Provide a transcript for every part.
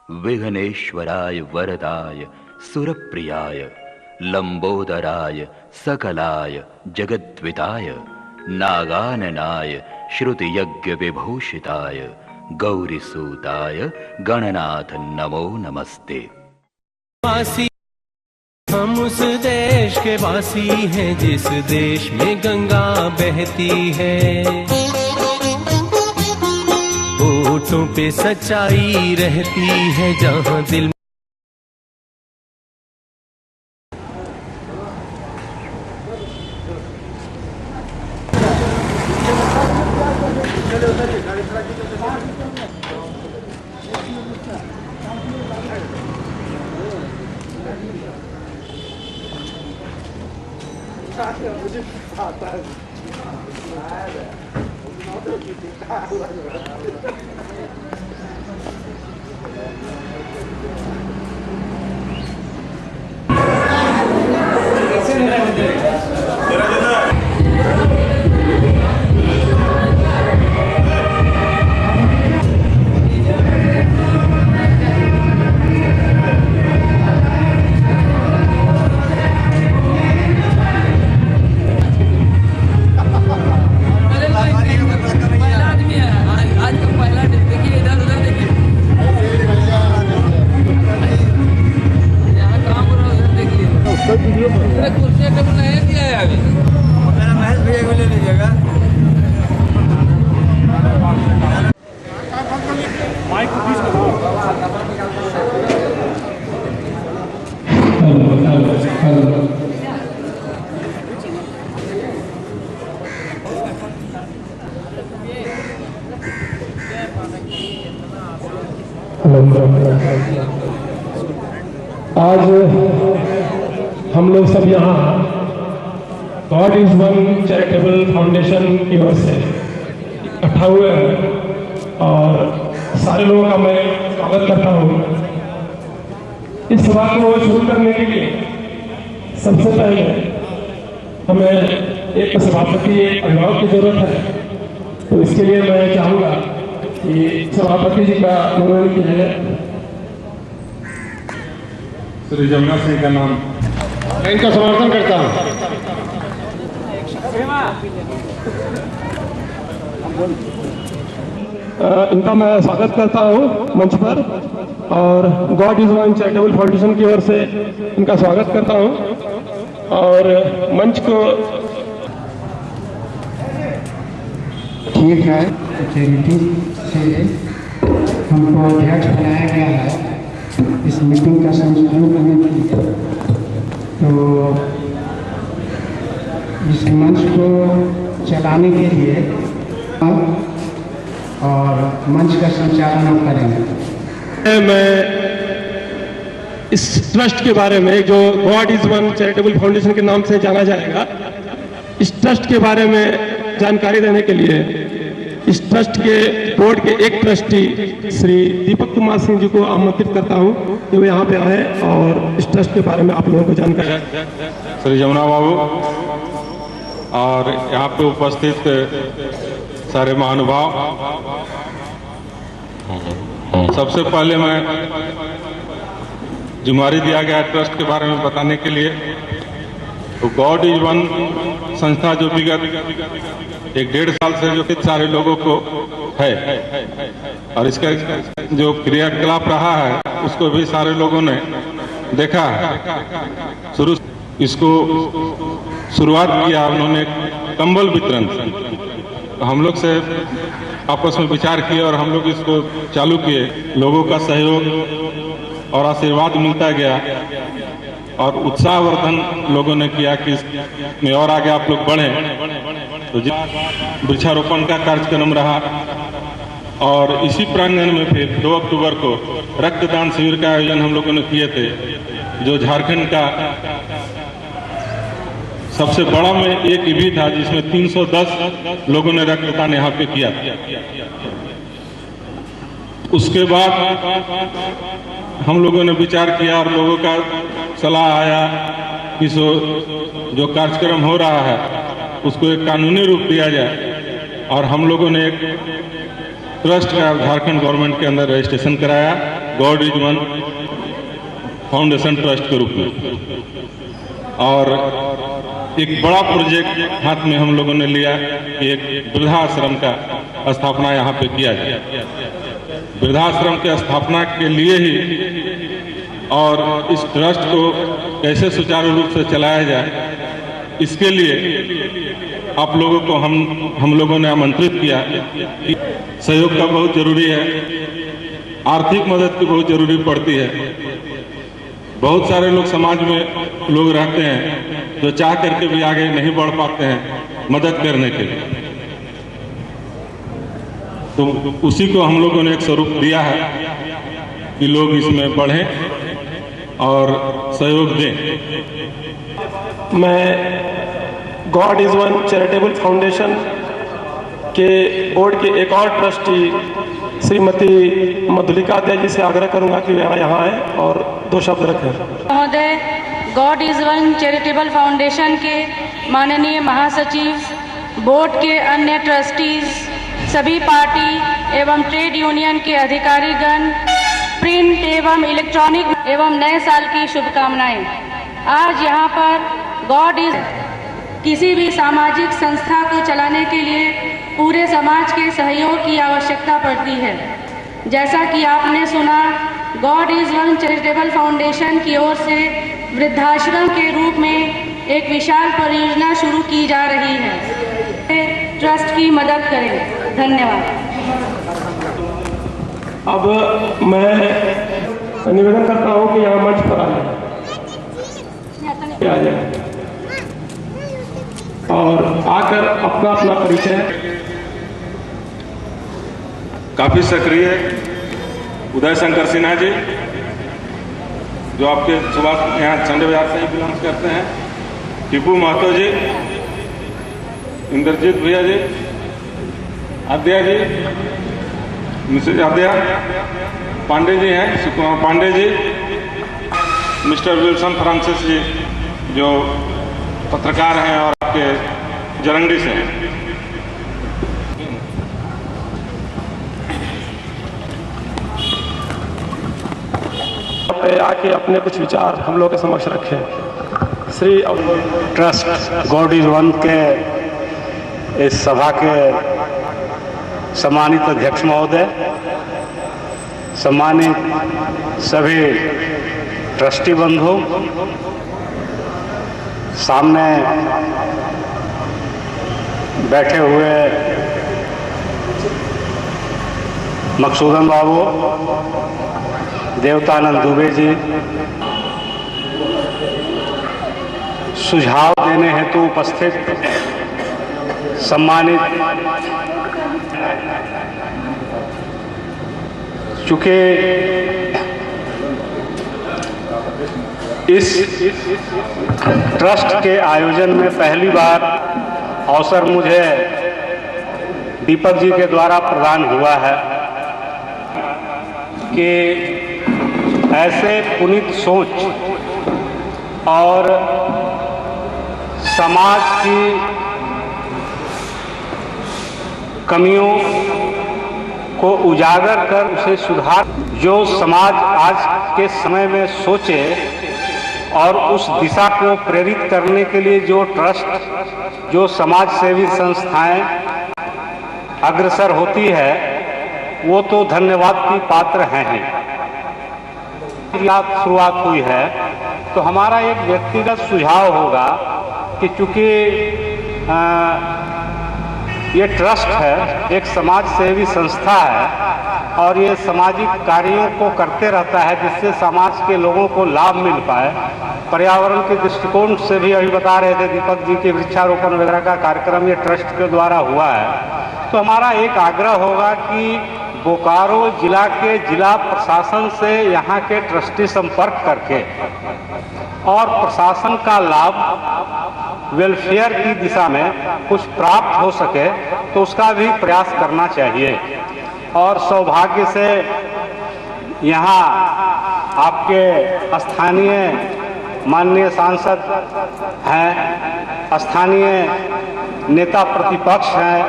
विघ्नेश्वराय वरदाय सुरप्रियाय लंबोदराय सकलाय जगद्विताय नागाननाय श्रुतियज्ञ विभूषिताय गौरीसूताय गणनाथ नमो नमस्ते। हम उस देश के वासी हैं जिस देश में गंगा बहती है, होठों पे सच्चाई रहती है, जहां दिल आज हम लोग सब यहाँ God is one charitable foundation की ओर से इकट्ठा हुए हैं और सारे लोगों का मैं स्वागत करता हूँ। इस सभा को शुरू करने के लिए सबसे पहले हमें एक सभापति अभिभावक की जरूरत है, तो इसके लिए मैं चाहूँगा कि सभापति जी का मनोनयन किया जाए। श्री जमुना सिंह का नाम मैं इनका समर्थन करता हूँ। इनका मैं स्वागत करता हूँ मंच पर और God is one charitable foundation की ओर से इनका स्वागत करता हूँ और मंच को ठीक है। चैरिटी से हमको अध्यक्ष बनाया गया है इस मीटिंग का संचालन करने के लिए, तो इस मंच को चलाने के लिए और मंच का संचालन हम करेंगे। मैं इस ट्रस्ट के बारे में जो God is one charitable foundation के नाम से जाना जाएगा, इस ट्रस्ट के बारे में जानकारी देने के लिए इस ट्रस्ट के बोर्ड के एक ट्रस्टी श्री दीपक कुमार सिंह जी को आमंत्रित करता हूं कि वो यहाँ पे आए और इस ट्रस्ट के बारे में आप लोगों को जानकारी। श्री जमुना बाबू और यहाँ पे उपस्थित सारे महानुभाव, सबसे पहले मैं जिम्मेदारी दिया गया ट्रस्ट के बारे में बताने के लिए। तो गॉड इज वन संस्था जो विगत 1-1.5 साल से जो कि सारे लोगों को है और इसका जो क्रियाकलाप रहा है उसको भी सारे लोगों ने देखा है। इसको शुरुआत किया उन्होंने कंबल वितरण, हम लोग से आपस में विचार किए और हम लोग इसको चालू किए। लोगों का सहयोग और आशीर्वाद मिलता गया और उत्साहवर्धन लोगों ने किया कि इसमें और आगे आप लोग बढ़ें। तो वृक्षारोपण का कार्यक्रम रहा और इसी प्रांगण में फिर 2 अक्टूबर को रक्तदान शिविर का आयोजन हम लोगों ने किए थे, जो झारखंड का सबसे बड़ा में एक भी था, जिसमें 310 लोगों ने रक्तदान यहाँ पे किया। उसके बाद हम लोगों ने विचार किया और लोगों का सलाह आया कि जो कार्यक्रम हो रहा है उसको एक कानूनी रूप दिया जाए और हम लोगों ने एक ट्रस्ट का झारखंड गवर्नमेंट के अंदर रजिस्ट्रेशन कराया God is one foundation trust के रूप में, और एक बड़ा प्रोजेक्ट हाथ में हम लोगों ने लिया कि एक वृद्धाश्रम का स्थापना यहाँ पे किया जाए। वृद्धाश्रम के स्थापना के लिए ही और इस ट्रस्ट को कैसे सुचारू रूप से चलाया जाए, इसके लिए आप लोगों को हम लोगों ने आमंत्रित किया। सहयोग का बहुत जरूरी है, आर्थिक मदद की बहुत जरूरी पड़ती है। बहुत सारे लोग समाज में लोग रहते हैं जो चाह करके भी आगे नहीं बढ़ पाते हैं मदद करने के लिए, तो उसी को हम लोगों ने एक स्वरूप दिया है कि लोग इसमें बढ़ें और सहयोग दें। मैं God is one charitable foundation के बोर्ड के एक और ट्रस्टी श्रीमती मधुलिका दे जी से आग्रह करूंगा कि यहाँ आए और 2 शब्द रखें। महोदय, God is one charitable foundation के माननीय महासचिव, बोर्ड के अन्य ट्रस्टीज, सभी पार्टी एवं ट्रेड यूनियन के अधिकारीगण, प्रिंट एवं इलेक्ट्रॉनिक एवं नए साल की शुभकामनाएं। आज यहाँ पर गॉड इज किसी भी सामाजिक संस्था को चलाने के लिए पूरे समाज के सहयोग की आवश्यकता पड़ती है। जैसा कि आपने सुना, God is one charitable foundation की ओर से वृद्धाश्रम के रूप में एक विशाल परियोजना शुरू की जा रही है। ट्रस्ट की मदद करें। धन्यवाद। अब मैं निवेदन करता हूँ कि यहाँ मंच पर आ जाए और आकर अपना अपना परिचय। काफी सक्रिय उदय शंकर सिन्हा जी, जो आपके सुबह यहाँ चंडे बाजार से ही बिलोंग करते हैं, टीपू महतो जी, इंद्रजीत भैया जी, आद्या जी, मिसेज आद्या, पांडे जी हैं, सुकुमार Pandey ji, mister Wilson Francis जी जो पत्रकार हैं और आपके जरंडी से हैं। आके अपने कुछ विचार हम लोग के समक्ष रखें। Shri trust God is one के इस सभा के सम्मानित अध्यक्ष महोदय, सम्मानित सभी ट्रस्टी बंधु, सामने बैठे हुए मकसूदन बाबू, देवतानंद दुबे जी, सुझाव देने हेतु उपस्थित सम्मानित, चूंकि इस ट्रस्ट के आयोजन में पहली बार अवसर मुझे दीपक जी के द्वारा प्रदान हुआ है कि ऐसे पुनीत सोच और समाज की कमियों को उजागर कर उसे सुधार, जो समाज आज के समय में सोचे और उस दिशा को प्रेरित करने के लिए जो ट्रस्ट, जो समाज सेवी संस्थाएं अग्रसर होती है, वो तो धन्यवाद की पात्र हैं ही। शुरुआत हुई है तो हमारा एक व्यक्तिगत सुझाव होगा कि चूंकि ये ट्रस्ट है, एक समाज सेवी संस्था है और ये सामाजिक कार्यों को करते रहता है जिससे समाज के लोगों को लाभ मिल पाए। पर्यावरण के दृष्टिकोण से भी अभी बता रहे थे दीपक जी के वृक्षारोपण वगैरह का कार्यक्रम ये ट्रस्ट के द्वारा हुआ है। तो हमारा एक आग्रह होगा कि बोकारो जिला के जिला प्रशासन से यहाँ के ट्रस्टी संपर्क करके और प्रशासन का लाभ वेलफेयर की दिशा में कुछ प्राप्त हो सके तो उसका भी प्रयास करना चाहिए। और सौभाग्य से यहाँ आपके स्थानीय माननीय सांसद हैं, स्थानीय नेता प्रतिपक्ष हैं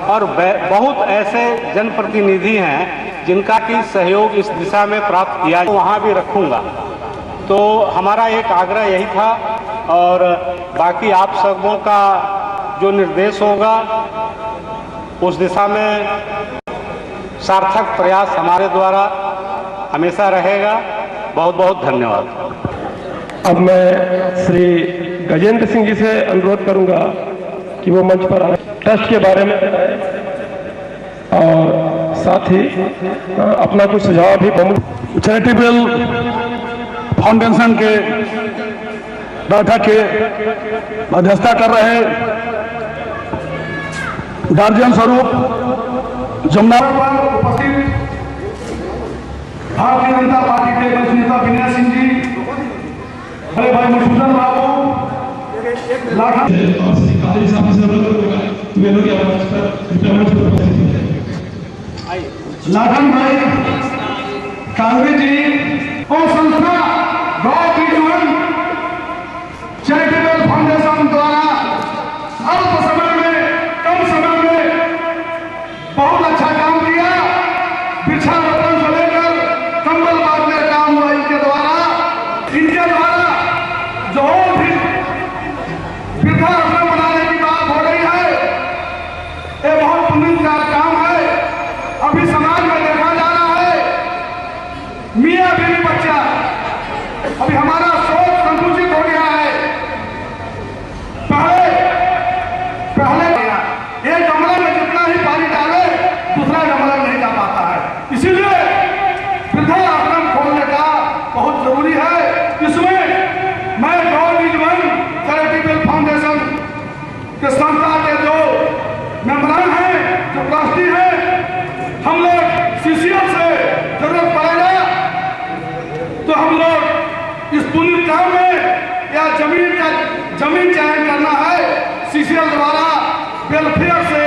और बहुत ऐसे जनप्रतिनिधि हैं जिनका कि सहयोग इस दिशा में प्राप्त किया वहाँ भी रखूँगा। तो हमारा एक आग्रह यही था और बाकी आप सबों का जो निर्देश होगा उस दिशा में सार्थक प्रयास हमारे द्वारा हमेशा रहेगा। बहुत बहुत धन्यवाद। अब मैं श्री गजेंद्र सिंह जी से अनुरोध करूंगा कि वो मंच पर आए, ट्रस्ट के बारे में और साथ ही अपना कुछ सुझाव भी चैरिटेबल फाउंडेशन के बैठक के अध्यक्षता कर रहे गार्जियन स्वरूप जमुना पर उपस्थित भारतीय जनता पार्टी के वरिष्ठ नेता विनय सिंह जी, बड़े भाई मधुसूदन बाबू, लाखन भाई कांग्रेस जी और संस्था God is one charitable foundation द्वारा अल्प समय में कम समय में बहुत अच्छा काम किया। वृक्षारोपण से लेकर कंबल बांटने का काम हुआ इनके द्वारा। इनके द्वारा जो भी वृद्धाश्रम बनाने की बात हो रही है, ये बहुत पुण्य का काम है। अभी समाज में देखा जा रहा है मियां बीवी बच्चा, अभी हमारा सोच संकुचित हो गया है। पहले एक गमला में जितना ही पानी डाले दूसरा गमला नहीं जा पाता है। इसीलिए वृद्धाश्रम खोलने का बहुत जरूरी है। इसमें मैं God is one charitable foundation के संस्था के जो मेंबरान हैं, जो ट्रस्टी हैं, हम लोग सीसीएल से जरूरत पड़ेगा तो हम लोग इस पुण्य काम में या जमीन चयन करना है सीसीएल द्वारा वेलफेयर से